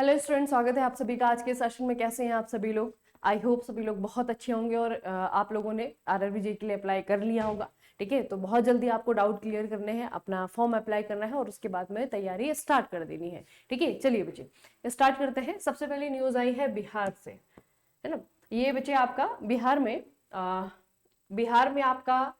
Hello student, स्वागत है आप सभी का आज के सेशन में। कैसे हैं आप सभी लोग? आई होप सभी लोग बहुत अच्छे होंगे और आप लोगों ने आरआरबी के लिए अप्लाई कर लिया होगा। ठीक है, तो बहुत जल्दी आपको डाउट क्लियर करने हैं, अपना फॉर्म अप्लाई करना है और उसके बाद में तैयारी स्टार्ट कर देनी है। ठीक है, चलिए बच्चे स्टार्ट करते हैं। सबसे पहले न्यूज आई है बिहार से, है ना। ये बच्चे आपका बिहार में आपका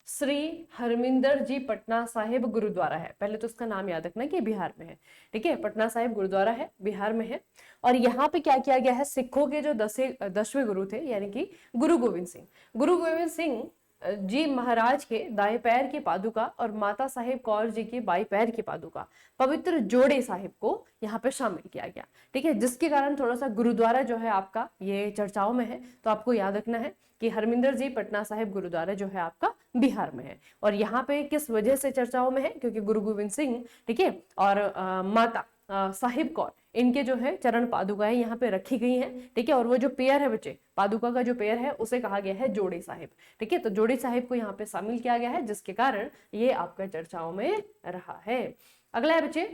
श्री हरमिंदर जी पटना साहिब गुरुद्वारा है। पहले तो उसका नाम याद रखना कि बिहार में है। ठीक है, पटना साहिब गुरुद्वारा है, बिहार में है। और यहाँ पे क्या किया गया है, सिखों के जो 10वें गुरु थे यानी कि गुरु गोविंद सिंह जी महाराज के दाएं पैर की पादुका और माता साहिब कौर जी की बाई पैर की पादुका पवित्र जोड़े साहिब को यहाँ पे शामिल किया गया। ठीक है, जिसके कारण थोड़ा सा गुरुद्वारा जो है आपका ये चर्चाओं में है। तो आपको याद रखना है कि हरमिंदर जी पटना साहिब गुरुद्वारा जो है आपका बिहार में है। और यहाँ पे किस वजह से चर्चाओं में है, क्योंकि गुरु गोविंद सिंह, ठीक है, और माता साहिब कौर, इनके जो है चरण पादुकाएं यहाँ पे रखी गई हैं। ठीक है, और वो जो पेयर है बच्चे, पादुका का जो पेयर है उसे कहा गया है जोड़े साहिब। ठीक है, तो जोड़े साहिब को यहाँ पे शामिल किया गया है, जिसके कारण ये आपका चर्चाओं में रहा है। अगला है बच्चे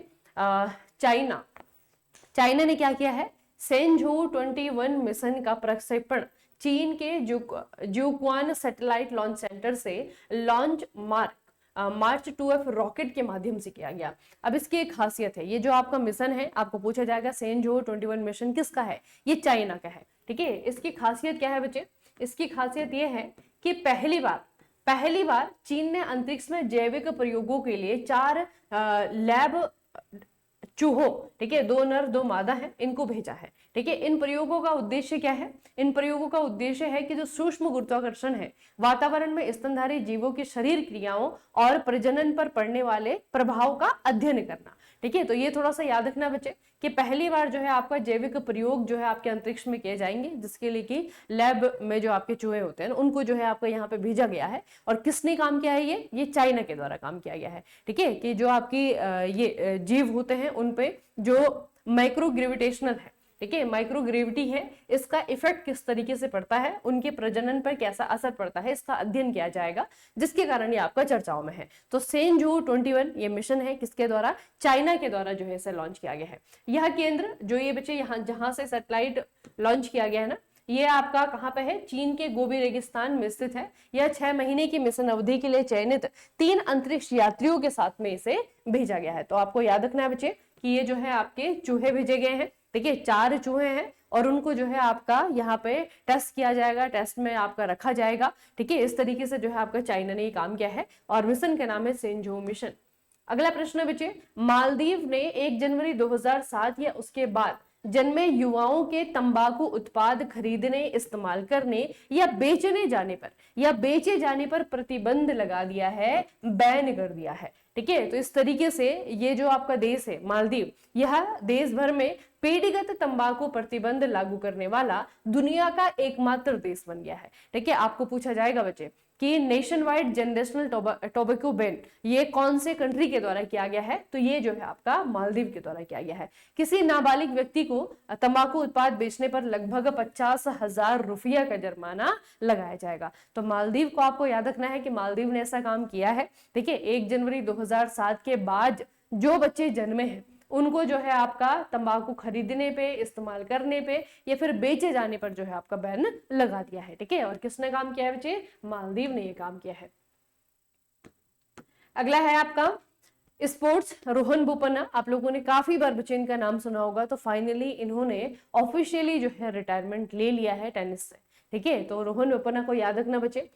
चाइना ने क्या किया है, सेंझू 21 मिशन का प्रक्षेपण चीन के जुक्वान सैटेलाइट लॉन्च सेंटर से लॉन्च मार्च 2F रॉकेट के माध्यम से किया गया। अब इसकी एक खासियत है, ये जो आपका मिशन है, आपको पूछा जाएगा सेंझू 21 मिशन किसका है, ये चाइना का है। ठीक है, इसकी खासियत क्या है बच्चे, इसकी खासियत ये है कि पहली बार चीन ने अंतरिक्ष में जैविक प्रयोगों के लिए 4 लैब चूहों, ठीक है, 2 नर 2 मादा है, इनको भेजा है। ठीक है, इन प्रयोगों का उद्देश्य क्या है, इन प्रयोगों का उद्देश्य है कि जो सूक्ष्म गुरुत्वाकर्षण है, वातावरण में स्तनधारी जीवों की शरीर क्रियाओं और प्रजनन पर पड़ने वाले प्रभाव का अध्ययन करना। ठीक है, तो ये थोड़ा सा याद रखना बच्चे कि पहली बार जो है आपका जैविक प्रयोग जो है आपके अंतरिक्ष में किए जाएंगे, जिसके लिए कि लैब में जो आपके चूहे होते हैं उनको जो है आपका यहाँ पे भेजा गया है। और किसने काम किया है, ये चाइना के द्वारा काम किया गया है। ठीक है, कि जो आपकी ये जीव होते हैं उन पे जो माइक्रो ग्रेविटेशनल है, ठीक है, माइक्रो ग्रेविटी है, इसका इफेक्ट किस तरीके से पड़ता है, उनके प्रजनन पर कैसा असर पड़ता है, इसका अध्ययन किया जाएगा, जिसके कारण ये आपका चर्चाओं में है। तो सेंझू 21 ये मिशन है, किसके द्वारा, चाइना के द्वारा जो है इसे लॉन्च किया गया है। यह केंद्र जो ये बच्चे यहाँ जहां से सैटेलाइट लॉन्च किया गया है ना, ये आपका कहाँ पे है, चीन के गोबी रेगिस्तान में स्थित है। यह 6 महीने की मिशन अवधि के लिए चयनित 3 अंतरिक्ष यात्रियों के साथ में इसे भेजा गया है। तो आपको याद रखना है बच्चे कि ये जो है आपके चूहे भेजे गए हैं। देखिए 4 चूहे हैं और उनको जो है आपका यहाँ पे टेस्ट किया जाएगा, टेस्ट में आपका रखा जाएगा। ठीक है, इस तरीके से जो है आपका चाइना ने ये काम किया है और मिशन का नाम है सेंझू मिशन। अगला प्रश्न बच्चे, मालदीव ने 1 जनवरी 2007 या उसके बाद जन्मे युवाओं के तंबाकू उत्पाद खरीदने, इस्तेमाल करने या बेचे जाने पर प्रतिबंध लगा दिया है, बैन कर दिया है। ठीक है, तो इस तरीके से ये जो आपका देश है मालदीव, यह देश भर में पेड़ीगत तंबाकू प्रतिबंध लागू करने वाला दुनिया का एकमात्र देश बन गया है। ठीक है, आपको पूछा जाएगा बच्चे कि nation wide generational tobacco ban ये कौन से कंट्री के द्वारा किया गया है, तो ये जो है आपका मालदीव के द्वारा किया गया है। किसी नाबालिग व्यक्ति को तंबाकू उत्पाद बेचने पर लगभग 50,000 रुपया का जुर्माना लगाया जाएगा। तो मालदीव को आपको याद रखना है कि मालदीव ने ऐसा काम किया है। ठीक है, 1 जनवरी 2007 के बाद जो बच्चे जन्मे हैं उनको जो है आपका तंबाकू खरीदने पे, इस्तेमाल करने पे या फिर बेचे जाने पर जो है आपका बैन लगा दिया है। ठीक है, और किसने काम किया है बच्चे, मालदीव ने ये काम किया है। अगला है आपका स्पोर्ट्स, रोहन बोपन्ना। आप लोगों ने काफी बार बच्चे इनका नाम सुना होगा। तो फाइनली इन्होंने ऑफिशियली जो है रिटायरमेंट ले लिया है टेनिस से। ठीक है, तो रोहन बोपन्ना को याद रखना बच्चे,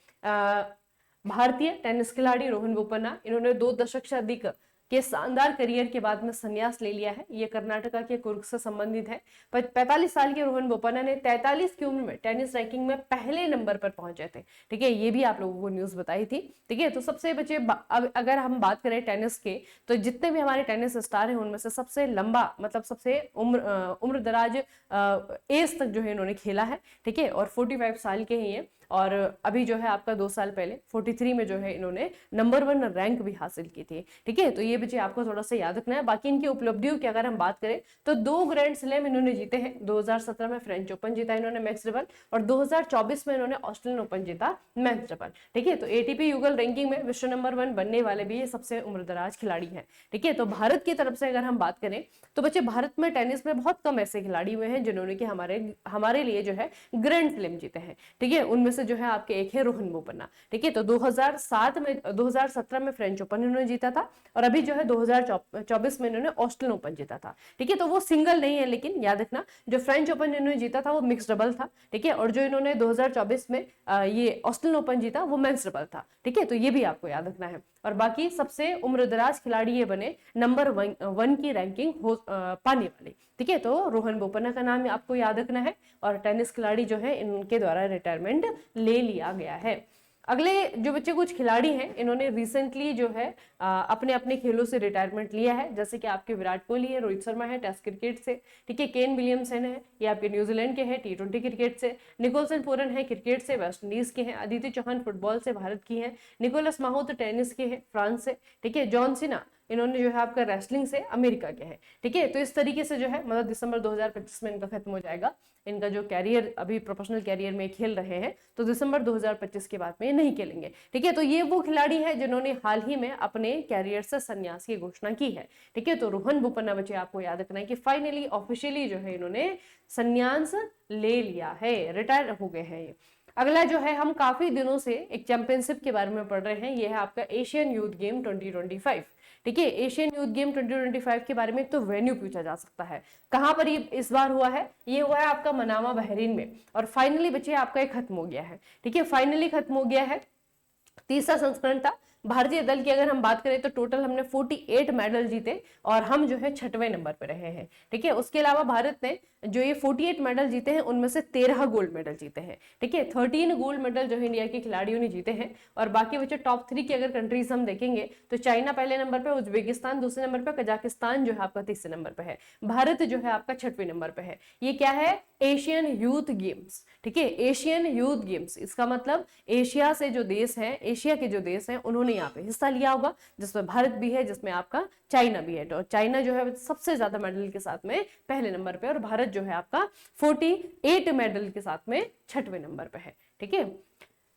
भारतीय टेनिस खिलाड़ी रोहन बोपन्ना, इन्होंने 2 दशक से अधिक के शानदार करियर के बाद में संन्यास ले लिया है। ये कर्नाटका के कुर्ग से संबंधित है। 45 साल के रोहन बोपन्ना ने 43 की उम्र में टेनिस रैंकिंग में पहले नंबर पर पहुंचे थे। ठीक है, ये भी आप लोगों को न्यूज बताई थी। ठीक है, तो सबसे बच्चे अगर हम बात करें टेनिस के, तो जितने भी हमारे टेनिस स्टार हैं उनमें से सबसे लंबा, मतलब सबसे उम्र दराज एज तक जो है इन्होंने खेला है। ठीक है, और 45 साल के ही है। और अभी जो है आपका 2 साल पहले 43 में जो है इन्होंने नंबर 1 रैंक भी हासिल की थी। ठीक है, तो ये बच्चे आपको थोड़ा सा याद रखना है। बाकी इनकी उपलब्धियों की अगर हम बात करें तो 2 ग्रैंड स्लैम इन्होंने जीते हैं। 2017 में फ्रेंच ओपन जीता इन्होंने मैक्स डबल, और 2024 में इन्होंने ऑस्ट्रेलियन ओपन जीता मैक्स डबल। ठीक है, तो एटीपी युगल रैंकिंग में विश्व नंबर 1 बनने वाले भी ये सबसे उम्रदराज खिलाड़ी हैं। ठीक है, तो भारत की तरफ से अगर हम बात करें तो बच्चे भारत में टेनिस में बहुत कम ऐसे खिलाड़ी हुए हैं जिन्होंने कि हमारे लिए जो है ग्रैंड स्लैम जीते हैं। ठीक है, उनमें से जो है आपके एक है रोहन बोपन्ना। ठीक है, तो 2017 में फ्रेंच ओपन इन्होंने जीता था, और अभी जो है 2024 में इन्होंने ऑस्ट्रेलियन ओपन जीता था। ठीक है, तो वो सिंगल नहीं है, लेकिन याद रखना जो फ्रेंच ओपन इन्होंने जीता था वो मिक्स डबल था। ठीक है, और जो इन्होंने 2024 में ये ऑस्ट्रेलियन ओपन जीता वो मेंस डबल था। ठीक है, तो ये भी आपको याद रखना है। और बाकी सबसे उम्रदराज खिलाड़ी ये बने नंबर 1 की रैंकिंग पाने वाले। ठीक है, तो रोहन बोपन्ना का नाम आपको याद रखना है, और टेनिस खिलाड़ी जो है इनके द्वारा रिटायरमेंट ले लिया गया है। अगले जो बच्चे कुछ खिलाड़ी हैं इन्होंने रिसेंटली जो है अपने अपने खेलों से रिटायरमेंट लिया है, जैसे कि आपके विराट कोहली है, रोहित शर्मा है टेस्ट क्रिकेट से। ठीक है, केन विलियमसन है, ये आपके न्यूजीलैंड के हैं T20 क्रिकेट से। निकोलसन पूरन है क्रिकेट से, वेस्ट इंडीज के हैं। अदिति चौहान फुटबॉल से भारत की हैं। निकोलस माहूत टेनिस के हैं फ्रांस से। ठीक है, जॉन सीना इन्होंने जो है आपका रेसलिंग से अमेरिका के हैं। ठीक है, तो इस तरीके से जो है मतलब दिसंबर 2025 में इनका खत्म हो जाएगा। इनका जो कैरियर अभी प्रोफेशनल कैरियर में खेल रहे हैं तो दिसंबर 2025 के बाद में नहीं खेलेंगे। ठीक है, तो ये वो खिलाड़ी है जिन्होंने हाल ही में अपने कैरियर से संन्यास की घोषणा की है। ठीक है, तो रोहन बोपन्ना बच्चे आपको याद रखना है कि फाइनली ऑफिशियली जो है इन्होंने संन्यास ले लिया है, रिटायर हो गए हैं ये। अगला जो है हम काफी दिनों से एक चैंपियनशिप के बारे में पढ़ रहे हैं, ये है आपका एशियन यूथ गेम 2025। ठीक है, एशियन यूथ गेम 2025 के बारे में तो वेन्यू पूछा जा सकता है, कहां पर ये इस बार हुआ है। ये हुआ है आपका मनामा बहरीन में, और फाइनली बच्चे आपका ये खत्म हो गया है। ठीक है, फाइनली खत्म हो गया है। तीसरा संस्करण था। भारतीय दल की अगर हम बात करें तो टोटल हमने 48 मेडल जीते, और हम जो है 6वें नंबर पर रहे हैं। ठीक है, उसके अलावा भारत ने जो ये 48 मेडल जीते हैं उनमें से 13 गोल्ड मेडल जीते हैं। ठीक है, 13 गोल्ड मेडल जो है इंडिया के खिलाड़ियों ने जीते हैं। और बाकी बच्चे टॉप 3 की अगर कंट्रीज हम देखेंगे तो चाइना पहले नंबर पे, उज्बेकिस्तान दूसरे नंबर पे, कजाकिस्तान जो है आपका तीसरे नंबर पे है, भारत जो है आपका 6वें नंबर पे है। ये क्या है? Asian youth games. ठीक है, एशियन यूथ गेम्स, इसका मतलब एशिया से जो देश है, एशिया के जो देश हैं उन्होंने यहाँ पे हिस्सा लिया होगा, जिसमें भारत भी है, जिसमें आपका चाइना भी है। तो चाइना जो है सबसे ज्यादा मेडल के साथ में पहले नंबर पे, और भारत जो है आपका 48 मेडल के साथ में 6वें नंबर पे है। ठीक है,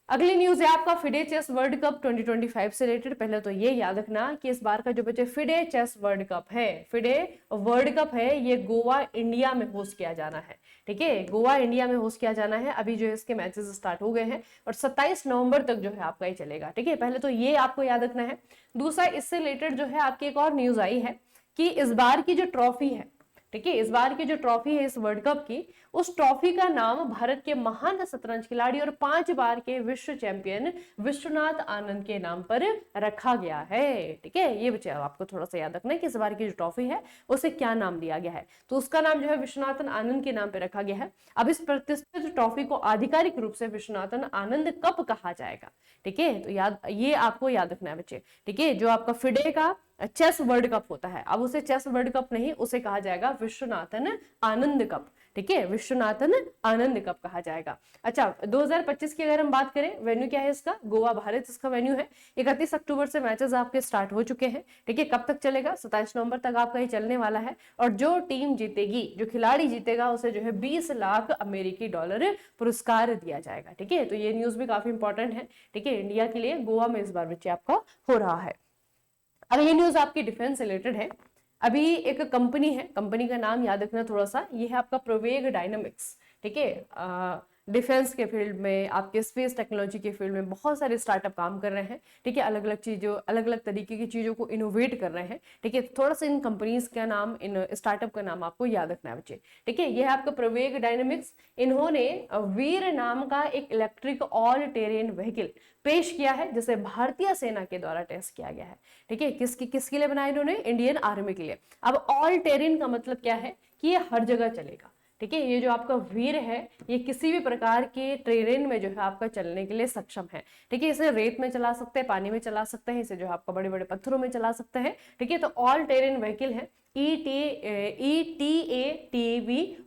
अगली न्यूज है आपका फिडे चेस वर्ल्ड कप 2025 से रिलेटेड। पहले तो ये याद रखना कि इस बार का जो बच्चे फिडे चेस वर्ल्ड कप है, फिडे वर्ल्ड कप है, ये गोवा इंडिया में होस्ट किया जाना है। ठीक है, गोवा इंडिया में होस्ट किया जाना है। अभी जो है इसके मैचेस स्टार्ट हो गए हैं, और 27 नवंबर तक जो है आपका ये चलेगा। ठीक है, पहले तो ये आपको याद रखना है। दूसरा, इससे रिलेटेड जो है आपकी एक और न्यूज आई है कि इस बार की जो ट्रॉफी है, ठीक है, इस बार की जो ट्रॉफी है इस वर्ल्ड कप की, उस ट्रॉफी का नाम भारत के महान शतरंज खिलाड़ी और 5 बार के विश्व चैंपियन विश्वनाथ आनंद के नाम पर रखा गया है। ठीक है, ये बच्चे आपको थोड़ा सा याद रखना है कि इस बार की जो ट्रॉफी है उसे क्या नाम दिया गया है। तो उसका नाम जो है विश्वनाथन आनंद के नाम पर रखा गया है। अब इस प्रतिष्ठित ट्रॉफी को आधिकारिक रूप से विश्वनाथन आनंद कप कहा जाएगा। ठीक है, तो ये आपको याद रखना है बच्चे। ठीक है, जो आपका फिडे का चेस वर्ल्ड कप होता है, अब उसे चेस वर्ल्ड कप नहीं, उसे कहा जाएगा विश्वनाथन आनंद कप। ठीक है, विश्वनाथन आनंद कप कहा जाएगा। अच्छा, 2025 की अगर हम बात करें, वेन्यू क्या है इसका? गोवा भारत इसका वेन्यू है। 31 अक्टूबर से मैचेस आपके स्टार्ट हो चुके हैं। ठीक है, कब तक चलेगा? 27 नवंबर तक आपका ये चलने वाला है। और जो टीम जीतेगी, जो खिलाड़ी जीतेगा, उसे जो है 20 लाख अमेरिकी डॉलर पुरस्कार दिया जाएगा। ठीक है, तो ये न्यूज भी काफी इंपॉर्टेंट है। ठीक है, इंडिया के लिए गोवा में इस बार बच्चे आपका हो रहा है। अब ये न्यूज आपकी डिफेंस रिलेटेड है। अभी एक कंपनी है, कंपनी का नाम याद रखना थोड़ा सा, ये है आपका प्रोवेग डायनामिक्स। ठीक है, डिफेंस के फील्ड में, आपके स्पेस टेक्नोलॉजी के फील्ड में बहुत सारे स्टार्टअप काम कर रहे हैं। ठीक है, अलग अलग चीजों, अलग अलग तरीके की चीजों को इनोवेट कर रहे हैं। ठीक है, थोड़ा सा इन कंपनीज का नाम, इन स्टार्टअप का नाम आपको याद रखना है बच्चे। ठीक है, ये है आपका प्रोवेग डायनामिक्स। इन्होंने वीर नाम का एक इलेक्ट्रिक ऑल टेरेन व्हीकल पेश किया है, जिसे भारतीय सेना के द्वारा टेस्ट किया गया है। ठीक है, किसके लिए बनाया इन्होंने? इंडियन आर्मी के लिए। अब ऑल टेरेन का मतलब क्या है कि ये हर जगह चलेगा। ठीक है, ये जो आपका वीर है, ये किसी भी प्रकार के टेरेन में जो है आपका चलने के लिए सक्षम है। ठीक है, इसे रेत में चला सकते हैं, पानी में चला सकते हैं, इसे जो है आपका बड़े बड़े पत्थरों में चला सकते हैं। ठीक है, तो ऑल टेरेन व्हीकल है। ETATV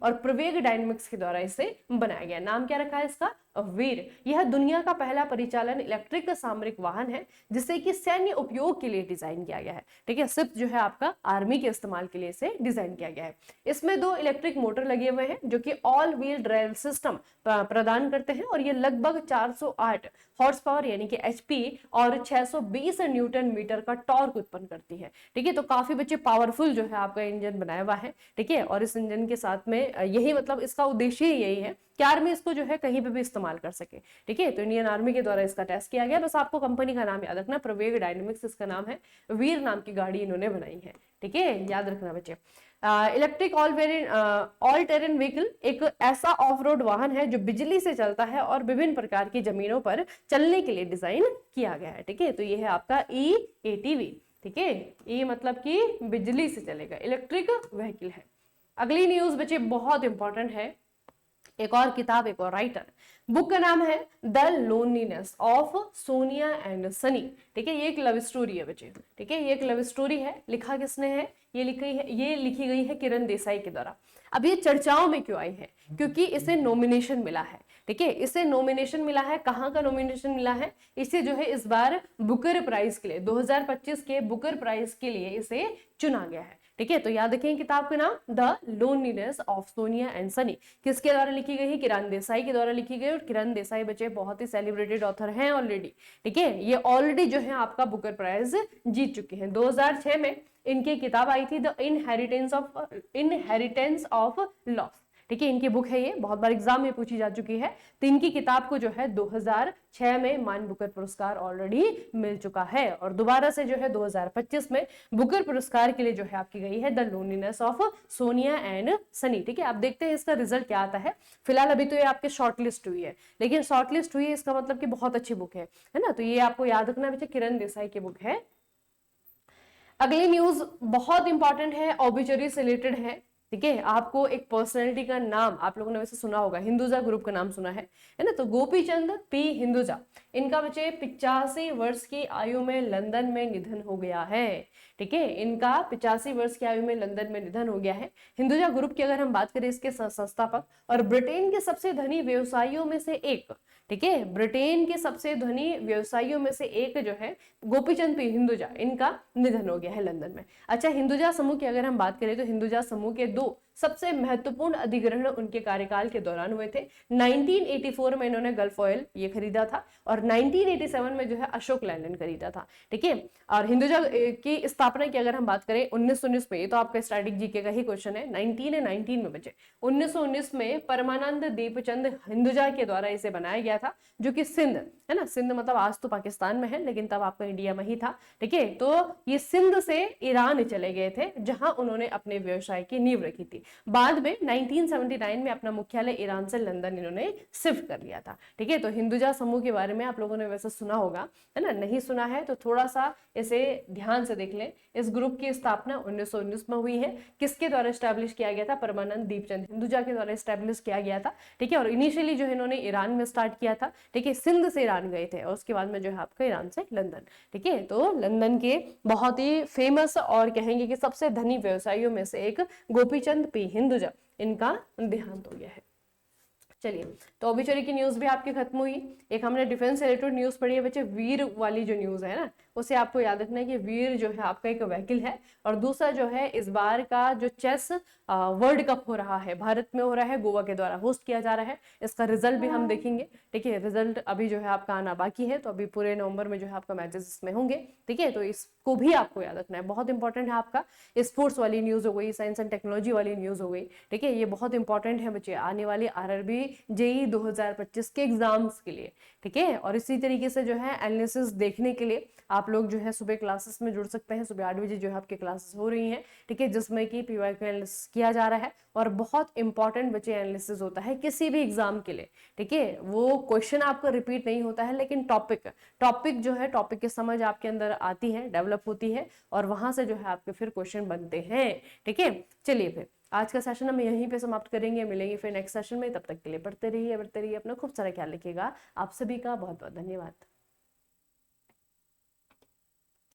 और प्रवेग डायनेमिक्स के द्वारा इसे बनाया गया। नाम क्या रखा है इसका? वीर। यह दुनिया का पहला परिचालन इलेक्ट्रिक सामरिक वाहन है जिसे कि सैन्य उपयोग के लिए डिजाइन किया गया है। ठीक है, सिर्फ जो है आपका आर्मी के इस्तेमाल के लिए इसे डिजाइन किया गया है। इसमें 2 इलेक्ट्रिक मोटर लगे हुए हैं जो कि ऑल व्हील ड्राइव सिस्टम प्रदान करते हैं और ये लगभग 408 हॉर्स पावर यानी कि HP और 620 न्यूटन मीटर का टॉर्क उत्पन्न करती है। ठीक है, तो काफी बच्चे पावरफुल जो है आपका इंजन बनाया हुआ है। ठीक है, और इस इंजन के साथ में यही मतलब इसका उद्देश्य ही यही है कि आर्मी इसको जो है कहीं पे भी इस्तेमाल कर सके। ठीक है, तो इंडियन आर्मी के द्वारा इसका टेस्ट किया गया। बस आपको कंपनी का नाम याद रखना, प्रवेग डायनेमिक्स इसका नाम है। वीर नाम की गाड़ी इन्होंने बनाई है। ठीक है, याद रखना बच्चे। इलेक्ट्रिक ऑल टेरेन व्हीकल एक ऐसा ऑफ रोड वाहन है जो बिजली से चलता है और विभिन्न प्रकार की जमीनों पर चलने के लिए डिजाइन किया गया है। ठीक है, तो ये है आपका EATV। ठीक है, E मतलब कि बिजली से चलेगा, इलेक्ट्रिक व्हीकल है। अगली न्यूज बच्चे बहुत इंपॉर्टेंट है, एक और किताब, एक और राइटर। बुक का नाम है the loneliness of Sonia and Sunny. ठीक है, ये एक लव स्टोरी है बच्चे। ठीक है, ये एक लव स्टोरी है। लिखा किसने है? ये लिखी गई है किरण देसाई के द्वारा। अब ये चर्चाओं में क्यों आई है? क्योंकि इसे नॉमिनेशन मिला है। ठीक है, इसे नॉमिनेशन मिला है। कहाँ का नॉमिनेशन मिला है? इसे जो है इस बार बुकर प्राइज के लिए, 2025 के बुकर प्राइज के लिए इसे चुना गया है। ठीक है, तो याद रखें किताब का नाम the loneliness of Sonia and Sunny. किसके द्वारा लिखी गई है? किरण देसाई के द्वारा लिखी गई। और किरण देसाई बच्चे बहुत ही सेलिब्रेटेड ऑथर हैं ऑलरेडी। ठीक है, ये ऑलरेडी जो है आपका बुकर प्राइज जीत चुके हैं। 2006 में इनकी किताब आई थी द इनहेरिटेंस ऑफ लॉस। ठीक है, इनकी बुक है, ये बहुत बार एग्जाम में पूछी जा चुकी है। तो इनकी किताब को जो है 2006 में मान बुकर पुरस्कार ऑलरेडी मिल चुका है और दोबारा से जो है 2025 में बुकर पुरस्कार के लिए जो है आपकी गई है the loneliness of Sonia and Sunny. ठीक है, आप देखते हैं इसका रिजल्ट क्या आता है। फिलहाल अभी तो ये आपके शॉर्टलिस्ट हुई है, लेकिन शॉर्टलिस्ट हुई है इसका मतलब कि बहुत अच्छी बुक है ना। तो ये आपको याद रखना बच्चे, किरण देसाई की बुक है। अगली न्यूज बहुत इंपॉर्टेंट है, ऑब्ituary से रिलेटेड है। ठीक है, आपको एक पर्सनैलिटी का नाम आप लोगों ने वैसे सुना होगा, हिंदुजा ग्रुप का नाम सुना है ना। तो गोपीचंद पी हिंदुजा, इनका बच्चे 85 वर्ष की आयु में लंदन में निधन हो गया है। ठीक है, इनका 85 वर्ष की आयु में लंदन में निधन हो गया है। हिंदुजा ग्रुप की अगर हम बात करें, इसके संस्थापक और ब्रिटेन के सबसे धनी व्यवसायियों में से एक। ठीक है, ब्रिटेन के सबसे धनी व्यवसायियों में से एक जो है गोपीचंद पी हिंदुजा, इनका निधन हो गया है लंदन में। अच्छा, हिंदुजा समूह की अगर हम बात करें तो हिंदुजा समूह के 2 सबसे महत्वपूर्ण अधिग्रहण उनके कार्यकाल के दौरान हुए थे। 1984 में इन्होंने गल्फ ऑयल ये खरीदा था और 1987 में जो है अशोक लैंडन खरीदा था। ठीक है, और हिंदुजा की स्थापना की अगर हम बात करें 1919 में, ये तो आपका स्टैटिक जीके का ही क्वेश्चन है, 1919 में बचे। 1919 में परमानंद दीपचंद हिंदुजा के द्वारा इसे बनाया गया था, जो कि सिंध है ना, सिंध मतलब आज तो पाकिस्तान में है लेकिन तब आपका इंडिया में ही था। ठीक है, तो ये सिंध से ईरान चले गए थे जहां उन्होंने अपने व्यवसाय की नींव रखी थी। बाद में 1979 में अपना मुख्यालय ईरान से लंदन इन्होंने शिफ्ट कर लिया था। ठीक है, तो हिंदुजा समूह के बारे में आप लोगों ने वैसे सुना होगा, है ना। नहीं सुना है तो थोड़ा सा इसे ध्यान से देख लें। इस ग्रुप की स्थापना 1919 में हुई है। किसके द्वारा स्टैब्लिश किया गया था? परमानंद दीपचंद हिंदुजा के द्वारा स्टैब्लिश किया गया था। ठीक है, और इनिशियली जो है इन्होंने ईरान में स्टार्ट किया था। ठीक है, सिंध से ईरान गए थे और उसके बाद में जो है आपका ईरान से लंदन। ठीक है, तो लंदन के बहुत ही फेमस और कहेंगे कि सबसे धनी व्यवसायियों में से एक गोपीचंद पी हिंदुजा, इनका देहांत हो गया है। चलिए, तो ऑब्ituary की न्यूज भी आपकी खत्म हुई। एक हमने डिफेंस से रिलेटेड न्यूज पढ़ी है बच्चे, वीर वाली जो न्यूज है ना, उसे आपको याद रखना है कि वीर जो है आपका एक व्हीकल है। और दूसरा जो है इस बार का जो चेस वर्ल्ड कप हो रहा है, भारत में हो रहा है, गोवा के द्वारा होस्ट किया जा रहा है। इसका रिजल्ट भी हम देखेंगे। ठीक है, रिजल्ट अभी जो है आपका आना बाकी है, तो अभी पूरे नवंबर में जो है आपका मैचेस इसमें होंगे। ठीक है, तो इसको भी आपको याद रखना है, बहुत इंपॉर्टेंट है। आपका स्पोर्ट्स वाली न्यूज हो गई, साइंस एंड टेक्नोलॉजी वाली न्यूज हो गई। ठीक है, ये बहुत इंपॉर्टेंट है बच्चे आने वाले RRB JEE 2025 के एग्जाम्स के लिए। ठीक है, और इसी तरीके से जो है एनालिसिस देखने के लिए आप लोग जो है सुबह क्लासेस में जुड़ सकते हैं। सुबह 8 बजे जो है आपके क्लासेस हो रही हैं। ठीक है, जिसमें कि PYQ एनालिसिस किया जा रहा है और बहुत इंपॉर्टेंट बच्चे एनालिसिस होता है किसी भी एग्जाम के लिए। ठीक है, वो क्वेश्चन आपका रिपीट नहीं होता है, लेकिन टॉपिक जो है, टॉपिक की समझ आपके अंदर आती है, डेवलप होती है और वहां से जो है आपके फिर क्वेश्चन बनते हैं। ठीक है, चलिए फिर आज का सेशन हम यहीं पे समाप्त करेंगे, मिलेंगे फिर नेक्स्ट सेशन में। तब तक के लिए पढ़ते रहिए, अपना खूब सारा ख्याल रखिएगा। आप सभी का बहुत बहुत धन्यवाद।